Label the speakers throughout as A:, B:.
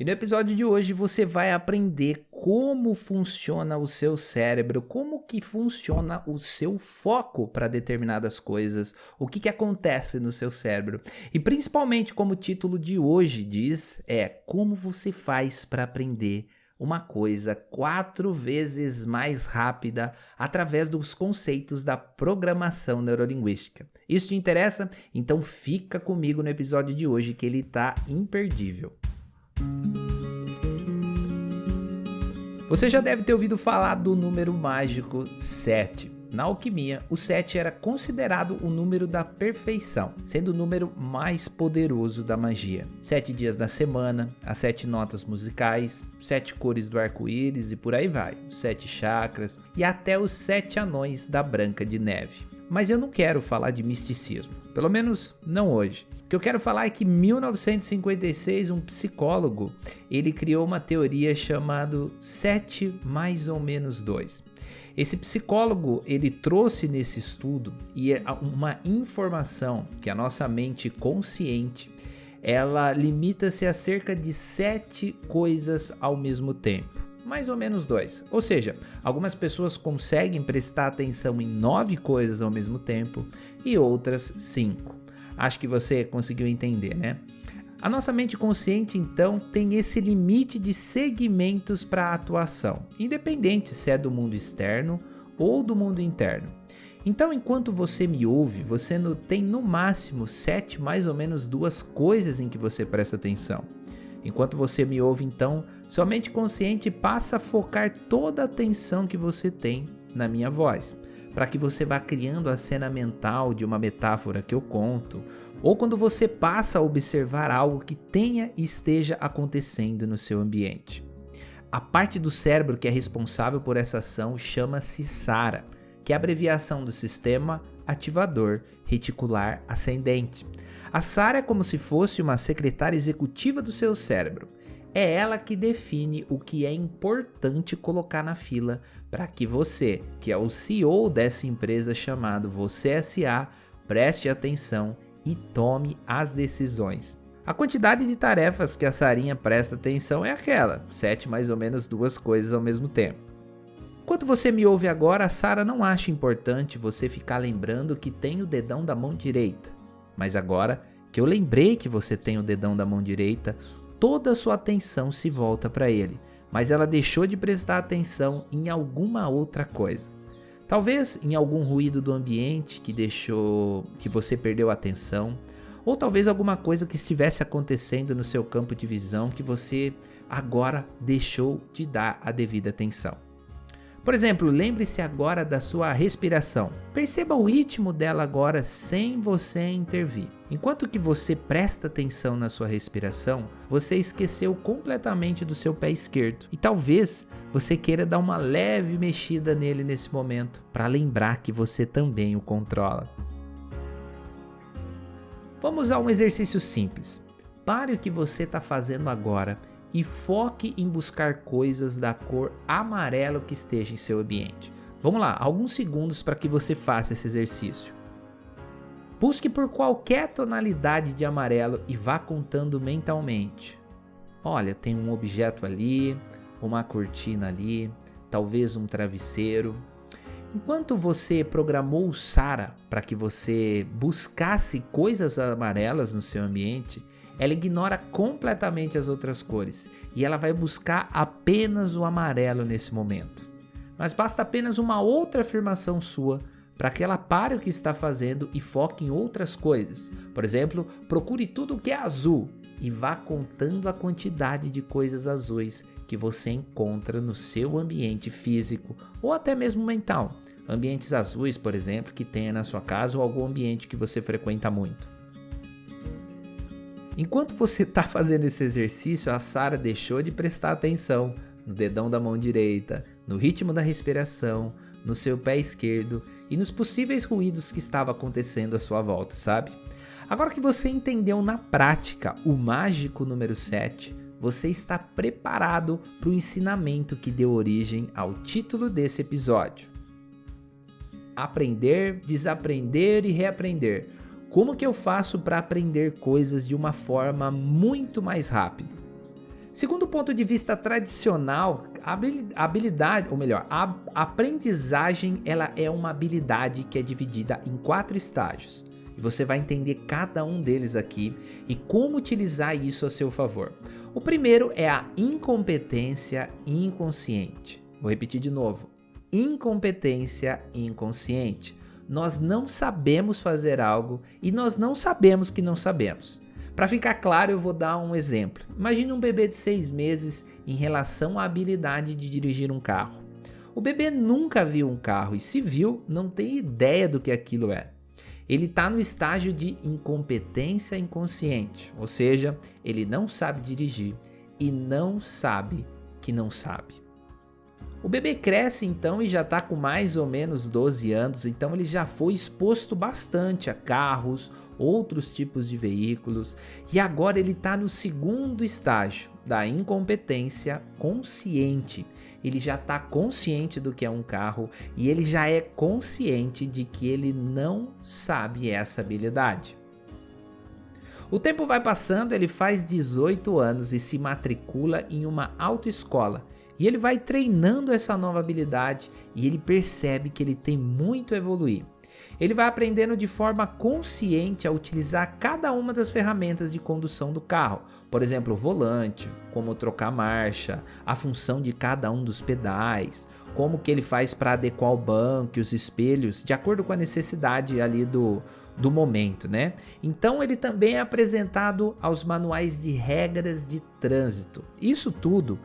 A: E no episódio de hoje você vai aprender como funciona o seu cérebro, como que funciona o seu foco para determinadas coisas, o que acontece no seu cérebro. E principalmente, como o título de hoje diz, é como você faz para aprender uma coisa 4 vezes mais rápida através dos conceitos da programação neurolinguística. Isso te interessa? Então fica comigo no episódio de hoje que ele tá imperdível. Você já deve ter ouvido falar do número mágico 7. Na alquimia, o 7 era considerado o número da perfeição, sendo o número mais poderoso da magia. 7 dias da semana, as 7 notas musicais, 7 cores do arco-íris e por aí vai, os 7 chakras e até os 7 anões da Branca de Neve. Mas eu não quero falar de misticismo, pelo menos não hoje. O que eu quero falar é que em 1956 um psicólogo ele criou uma teoria chamada 7 mais ou menos 2. Esse psicólogo ele trouxe nesse estudo uma informação que a nossa mente consciente ela limita-se a cerca de 7 coisas ao mesmo tempo. Mais ou menos 2. Ou seja, algumas pessoas conseguem prestar atenção em 9 coisas ao mesmo tempo e outras 5. Acho que você conseguiu entender, né? A nossa mente consciente, então, tem esse limite de segmentos para atuação, independente se é do mundo externo ou do mundo interno. Então, enquanto você me ouve, você tem no máximo 7 mais ou menos 2 coisas em que você presta atenção. Enquanto você me ouve, então, sua mente consciente passa a focar toda a atenção que você tem na minha voz, para que você vá criando a cena mental de uma metáfora que eu conto, ou quando você passa a observar algo que tenha e esteja acontecendo no seu ambiente. A parte do cérebro que é responsável por essa ação chama-se SARA, que é a abreviação do Sistema Ativador Reticular Ascendente. A SARA é como se fosse uma secretária executiva do seu cérebro. É ela que define o que é importante colocar na fila para que você, que é o CEO dessa empresa chamado Você S.A., preste atenção e tome as decisões. A quantidade de tarefas que a Sarinha presta atenção é aquela, 7 mais ou menos 2 coisas ao mesmo tempo. Enquanto você me ouve agora, a Sara não acha importante você ficar lembrando que tem o dedão da mão direita. Mas agora que eu lembrei que você tem o dedão da mão direita, toda a sua atenção se volta para ele, mas ela deixou de prestar atenção em alguma outra coisa. Talvez em algum ruído do ambiente que você perdeu a atenção, ou talvez alguma coisa que estivesse acontecendo no seu campo de visão que você agora deixou de dar a devida atenção. Por exemplo, lembre-se agora da sua respiração. Perceba o ritmo dela agora sem você intervir. Enquanto que você presta atenção na sua respiração, você esqueceu completamente do seu pé esquerdo. E talvez você queira dar uma leve mexida nele nesse momento, para lembrar que você também o controla. Vamos a um exercício simples. Pare o que você está fazendo agora e foque em buscar coisas da cor amarelo que esteja em seu ambiente. Vamos lá, alguns segundos para que você faça esse exercício. Busque por qualquer tonalidade de amarelo e vá contando mentalmente. Olha, tem um objeto ali, uma cortina ali, talvez um travesseiro. Enquanto você programou o Sara para que você buscasse coisas amarelas no seu ambiente, ela ignora completamente as outras cores e ela vai buscar apenas o amarelo nesse momento. Mas basta apenas uma outra afirmação sua para que ela pare o que está fazendo e foque em outras coisas. Por exemplo, procure tudo o que é azul e vá contando a quantidade de coisas azuis que você encontra no seu ambiente físico ou até mesmo mental. Ambientes azuis, por exemplo, que tenha na sua casa ou algum ambiente que você frequenta muito. Enquanto você está fazendo esse exercício, a Sara deixou de prestar atenção no dedão da mão direita, no ritmo da respiração, no seu pé esquerdo e nos possíveis ruídos que estavam acontecendo à sua volta, sabe? Agora que você entendeu na prática o mágico número 7, você está preparado para o ensinamento que deu origem ao título desse episódio. Aprender, desaprender e reaprender. Como que eu faço para aprender coisas de uma forma muito mais rápida? Segundo o ponto de vista tradicional, a habilidade, ou melhor, a aprendizagem ela é uma habilidade que é dividida em 4 estágios. E você vai entender cada um deles aqui e como utilizar isso a seu favor. O primeiro é a incompetência inconsciente. Vou repetir de novo. Incompetência inconsciente. Nós não sabemos fazer algo e nós não sabemos que não sabemos. Para ficar claro, eu vou dar um exemplo. Imagine um bebê de 6 meses em relação à habilidade de dirigir um carro. O bebê nunca viu um carro e se viu, não tem ideia do que aquilo é. Ele está no estágio de incompetência inconsciente, ou seja, ele não sabe dirigir e não sabe que não sabe. O bebê cresce então e já está com mais ou menos 12 anos, então ele já foi exposto bastante a carros, outros tipos de veículos, e agora ele está no segundo estágio da incompetência consciente. Ele já está consciente do que é um carro e ele já é consciente de que ele não sabe essa habilidade. O tempo vai passando, ele faz 18 anos e se matricula em uma autoescola. E ele vai treinando essa nova habilidade e ele percebe que ele tem muito a evoluir. Ele vai aprendendo de forma consciente a utilizar cada uma das ferramentas de condução do carro. Por exemplo, o volante, como trocar marcha, a função de cada um dos pedais, como que ele faz para adequar o banco e os espelhos, de acordo com a necessidade ali do momento, né? Então ele também é apresentado aos manuais de regras de trânsito. Isso tudo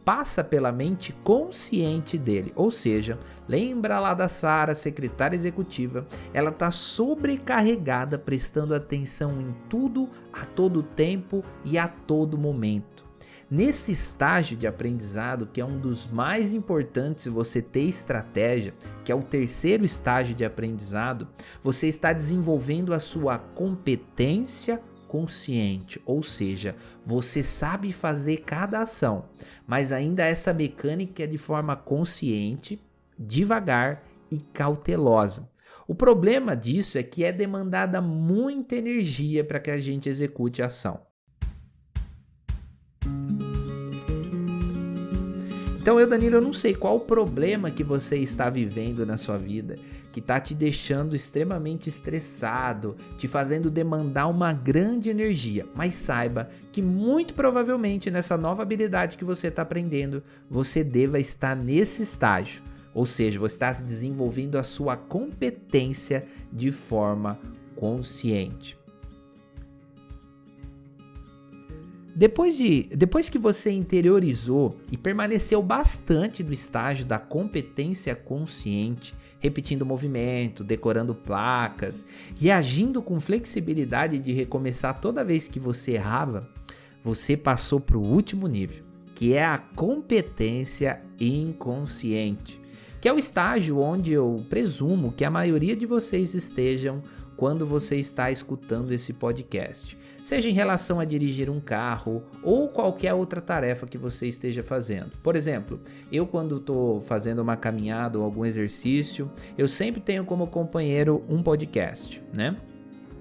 A: passa pela mente consciente dele, ou seja, lembra lá da Sara, secretária executiva, ela está sobrecarregada prestando atenção em tudo, a todo tempo e a todo momento. Nesse estágio de aprendizado, que é um dos mais importantes você ter estratégia, que é o terceiro estágio de aprendizado, você está desenvolvendo a sua competência consciente, ou seja, você sabe fazer cada ação, mas ainda essa mecânica é de forma consciente, devagar e cautelosa. O problema disso é que é demandada muita energia para que a gente execute a ação. Então Danilo, eu não sei qual o problema que você está vivendo na sua vida, que está te deixando extremamente estressado, te fazendo demandar uma grande energia, mas saiba que muito provavelmente nessa nova habilidade que você está aprendendo, você deva estar nesse estágio, ou seja, você está desenvolvendo a sua competência de forma consciente. Depois que você interiorizou e permaneceu bastante no estágio da competência consciente, repetindo o movimento, decorando placas e agindo com flexibilidade de recomeçar toda vez que você errava, você passou para o último nível, que é a competência inconsciente, que é o estágio onde eu presumo que a maioria de vocês estejam quando você está escutando esse podcast, seja em relação a dirigir um carro ou qualquer outra tarefa que você esteja fazendo. Por exemplo, eu quando estou fazendo uma caminhada ou algum exercício, eu sempre tenho como companheiro um podcast, né?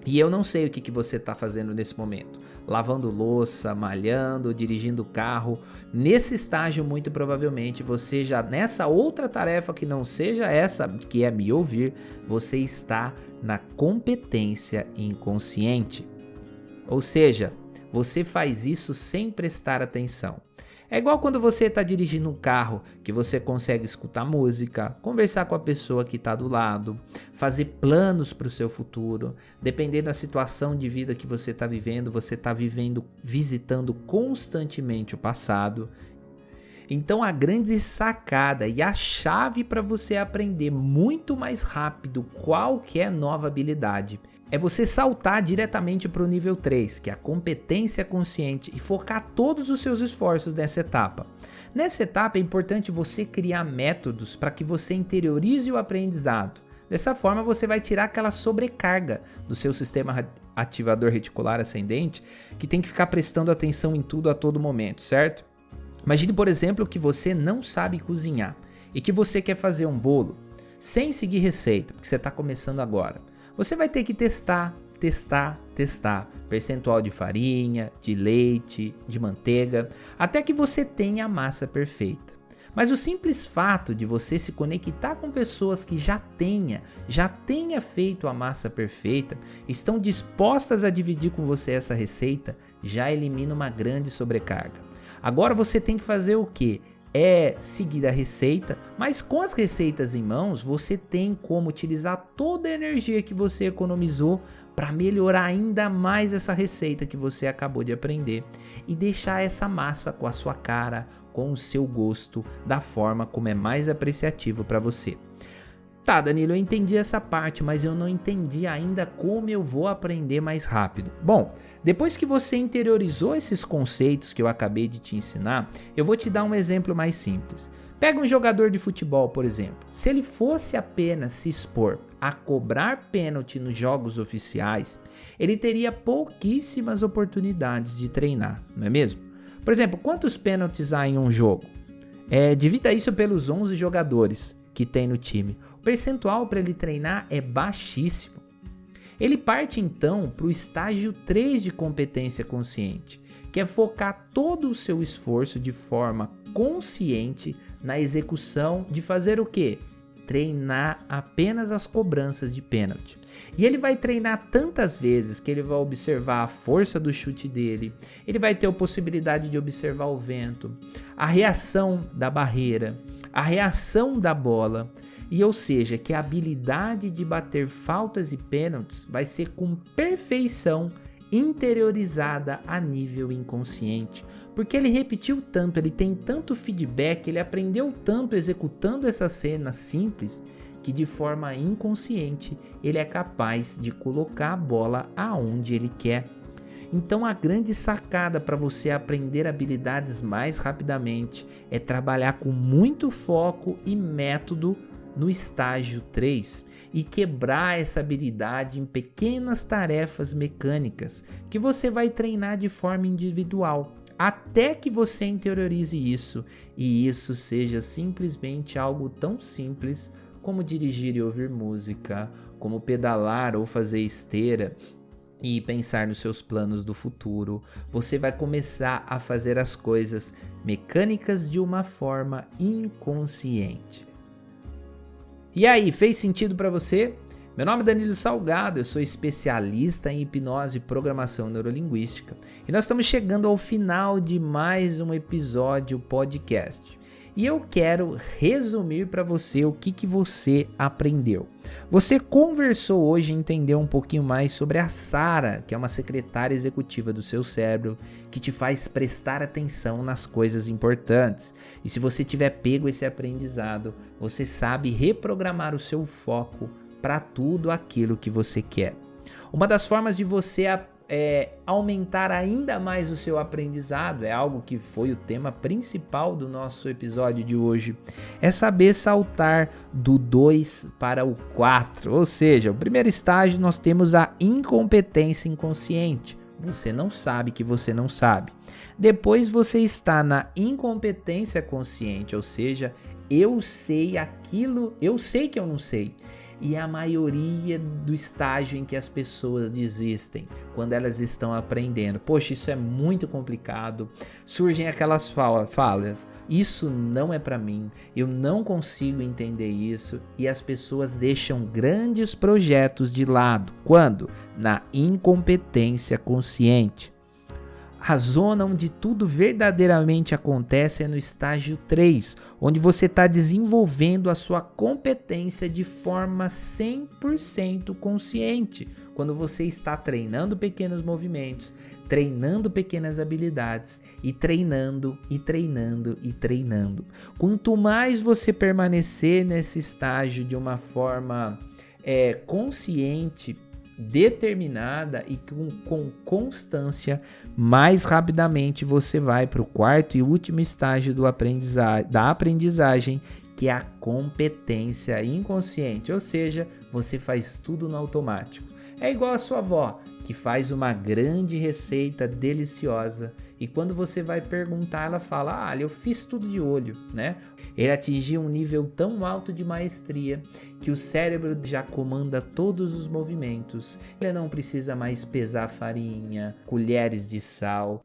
A: E eu não sei o que você está fazendo nesse momento, lavando louça, malhando, dirigindo o carro. Nesse estágio, muito provavelmente, você já, nessa outra tarefa que não seja essa, que é me ouvir, você está na competência inconsciente. Ou seja, você faz isso sem prestar atenção. É igual quando você está dirigindo um carro, que você consegue escutar música, conversar com a pessoa que está do lado, fazer planos para o seu futuro. Dependendo da situação de vida que você está vivendo, visitando constantemente o passado. Então a grande sacada e a chave para você aprender muito mais rápido qualquer nova habilidade é você saltar diretamente para o nível 3, que é a competência consciente, e focar todos os seus esforços nessa etapa. Nessa etapa é importante você criar métodos para que você interiorize o aprendizado. Dessa forma você vai tirar aquela sobrecarga do seu sistema ativador reticular ascendente, que tem que ficar prestando atenção em tudo a todo momento, certo? Imagine, por exemplo, que você não sabe cozinhar e que você quer fazer um bolo sem seguir receita, porque você está começando agora. Você vai ter que testar testar. Percentual de farinha, de leite, de manteiga, até que você tenha a massa perfeita. Mas o simples fato de você se conectar com pessoas que já tenha feito a massa perfeita, estão dispostas a dividir com você essa receita, já elimina uma grande sobrecarga. Agora você tem que fazer o quê? É seguir a receita, mas com as receitas em mãos, você tem como utilizar toda a energia que você economizou para melhorar ainda mais essa receita que você acabou de aprender e deixar essa massa com a sua cara, com o seu gosto, da forma como é mais apreciativo para você. Tá, Danilo, eu entendi essa parte, mas eu não entendi ainda como eu vou aprender mais rápido. Bom, depois que você interiorizou esses conceitos que eu acabei de te ensinar, eu vou te dar um exemplo mais simples. Pega um jogador de futebol, por exemplo. Se ele fosse apenas se expor a cobrar pênalti nos jogos oficiais, ele teria pouquíssimas oportunidades de treinar, não é mesmo? Por exemplo, quantos pênaltis há em um jogo? Divida isso pelos 11 jogadores que tem no time. O percentual para ele treinar é baixíssimo. Ele parte então para o estágio 3 de competência consciente, que é focar todo o seu esforço de forma consciente na execução de fazer o quê? Treinar apenas as cobranças de pênalti. E ele vai treinar tantas vezes que ele vai observar a força do chute dele, ele vai ter a possibilidade de observar o vento, a reação da barreira, a reação da bola, e ou seja, que a habilidade de bater faltas e pênaltis vai ser com perfeição interiorizada a nível inconsciente, porque ele repetiu tanto, ele tem tanto feedback, ele aprendeu tanto executando essa cena simples, que de forma inconsciente ele é capaz de colocar a bola aonde ele quer. Então a grande sacada para você aprender habilidades mais rapidamente é trabalhar com muito foco e método no estágio 3 e quebrar essa habilidade em pequenas tarefas mecânicas que você vai treinar de forma individual, até que você interiorize isso e isso seja simplesmente algo tão simples como dirigir e ouvir música, como pedalar ou fazer esteira e pensar nos seus planos do futuro. Você vai começar a fazer as coisas mecânicas de uma forma inconsciente. E aí, fez sentido para você? Meu nome é Danilo Salgado, eu sou especialista em hipnose e programação neurolinguística e nós estamos chegando ao final de mais um episódio podcast. E eu quero resumir para você o que você aprendeu. Você conversou hoje e entendeu um pouquinho mais sobre a Sara, que é uma secretária executiva do seu cérebro, que te faz prestar atenção nas coisas importantes. E se você tiver pego esse aprendizado, você sabe reprogramar o seu foco para tudo aquilo que você quer. Uma das formas de você aumentar ainda mais o seu aprendizado, é algo que foi o tema principal do nosso episódio de hoje, é saber saltar do 2 para o 4, ou seja, o primeiro estágio nós temos a incompetência inconsciente, você não sabe que você não sabe. Depois você está na incompetência consciente, ou seja, eu sei aquilo, eu sei que eu não sei. E a maioria do estágio em que as pessoas desistem, quando elas estão aprendendo. Poxa, isso é muito complicado. Surgem aquelas falas, isso não é para mim, eu não consigo entender isso. E as pessoas deixam grandes projetos de lado. Quando? Na incompetência consciente. A zona onde tudo verdadeiramente acontece é no estágio 3, onde você está desenvolvendo a sua competência de forma 100% consciente, quando você está treinando pequenos movimentos, treinando pequenas habilidades e treinando e treinando e treinando. Quanto mais você permanecer nesse estágio de uma forma consciente, determinada e com constância, mais rapidamente você vai para o quarto e último estágio da aprendizagem, que é a competência inconsciente, ou seja, você faz tudo no automático. É igual a sua avó, que faz uma grande receita deliciosa e quando você vai perguntar, ela fala: "Ah, eu fiz tudo de olho", né? Ele atingiu um nível tão alto de maestria que o cérebro já comanda todos os movimentos. Ele não precisa mais pesar farinha, colheres de sal.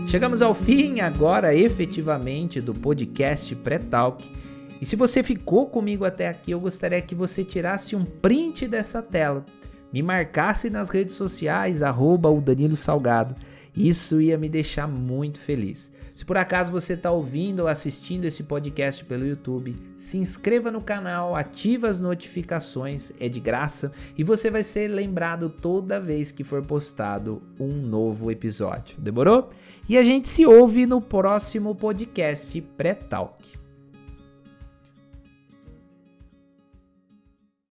A: Chegamos ao fim agora, efetivamente, do podcast Pré-Talk. E se você ficou comigo até aqui, eu gostaria que você tirasse um print dessa tela, me marcasse nas redes sociais, @o Danilo Salgado. Isso ia me deixar muito feliz. Se por acaso você está ouvindo ou assistindo esse podcast pelo YouTube, se inscreva no canal, ative as notificações, é de graça e você vai ser lembrado toda vez que for postado um novo episódio. Demorou? E a gente se ouve no próximo podcast Pré-Talk.